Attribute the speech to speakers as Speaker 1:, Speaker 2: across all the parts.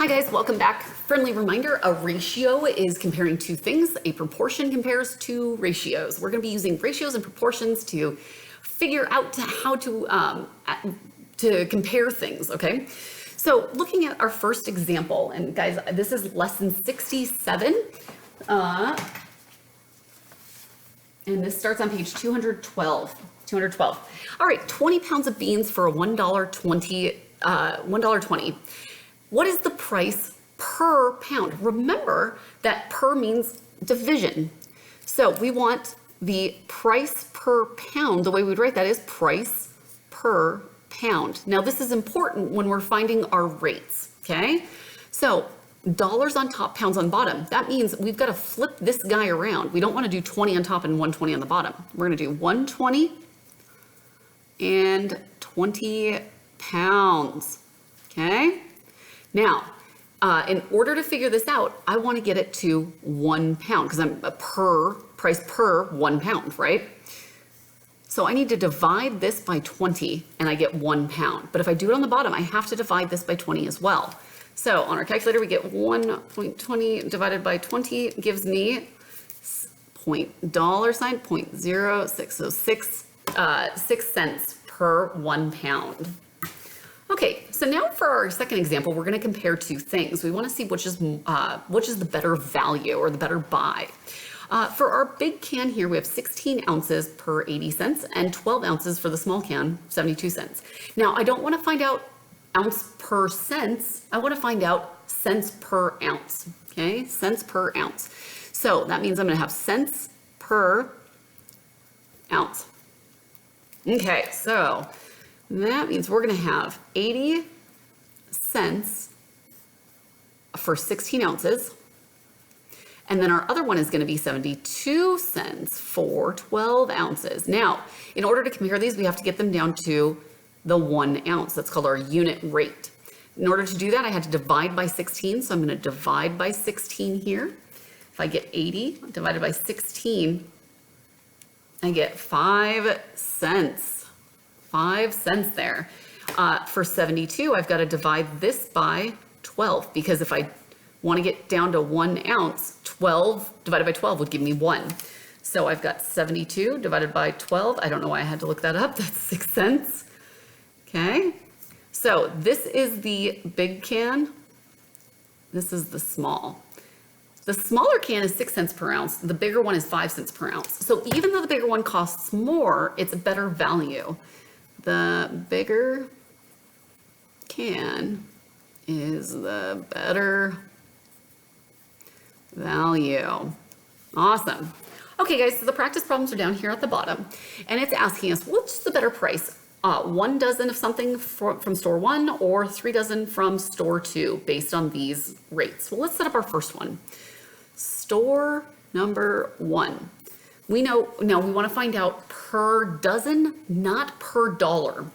Speaker 1: Hi guys, welcome back. Friendly reminder, a ratio is comparing two things. A proportion compares two ratios. We're going to be using ratios and proportions to figure out how to compare things, okay? So looking at our first example, and guys, this is lesson 67. And this starts on page 212. All right, 20 pounds of beans for a $1.20. What is the price per pound? Remember that per means division. So we want the price per pound. The way we'd write that is price per pound. Now this is important when we're finding our rates, okay? So dollars on top, pounds on bottom. That means we've got to flip this guy around. We don't want to do 20 on top and 120 on the bottom. We're going to do 120 and 20 pounds, okay? Now, in order to figure this out, I want to get it to 1 pound because I'm a price per 1 pound, right? So I need to divide this by 20 and I get 1 pound. But if I do it on the bottom, I have to divide this by 20 as well. So on our calculator, we get 1.20 divided by 20 gives me $0.06. So 6 cents per 1 pound. Okay, so now for our second example, we're going to compare two things. We want to see which is the better value or the better buy. For our big can here, we have 16 ounces per 80 cents and 12 ounces for the small can, 72 cents. Now, I don't want to find out ounce per cents. I want to find out cents per ounce, okay? Cents per ounce. So that means I'm going to have cents per ounce. Okay, so that means we're going to have 80 cents for 16 ounces. And then our other one is going to be 72 cents for 12 ounces. Now, in order to compare these, we have to get them down to the 1 ounce. That's called our unit rate. In order to do that, I had to divide by 16. So I'm going to divide by 16 here. If I get 80 divided by 16, I get 5 cents. 5 cents there. For 72, I've got to divide this by 12 because if I want to get down to 1 ounce, 12 divided by 12 would give me 1. So I've got 72 divided by 12. I don't know why I had to look that up. That's 6 cents. Okay. So this is the big can. This is the small. The smaller can is 6 cents per ounce. The bigger one is 5 cents per ounce. So even though the bigger one costs more, it's a better value. The bigger can is the better value. Awesome. Okay, guys, so the practice problems are down here at the bottom, and it's asking us, what's the better price? 1 dozen of something from store 1 or 3 dozen from store 2 based on these rates. Well, let's set up our first one. Store number 1. We know, now we want to find out per dozen, not per dollar.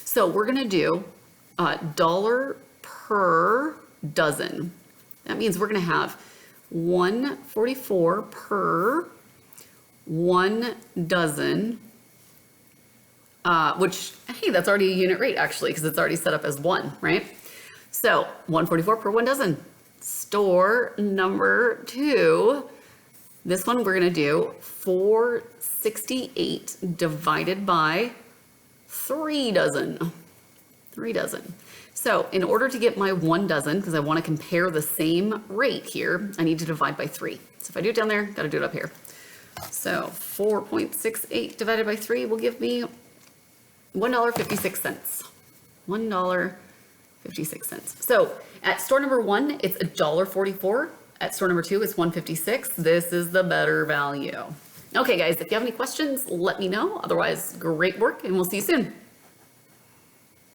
Speaker 1: So we're going to do dollar per dozen. That means we're going to have $1.44 per 1 dozen, which, hey, that's already a unit rate actually, because it's already set up as 1, right? So $1.44 per 1 dozen. Store number 2. This one we're going to do $4.68 divided by 3 dozen. 3 dozen. So in order to get my 1 dozen, because I want to compare the same rate here, I need to divide by 3. So if I do it down there, got to do it up here. So 4.68 divided by 3 will give me $1.56. $1.56. So at store number 1, it's $1.44. At store number 2, it's $1.56. This is the better value. Okay, guys, if you have any questions, let me know. Otherwise, great work, and we'll see you soon.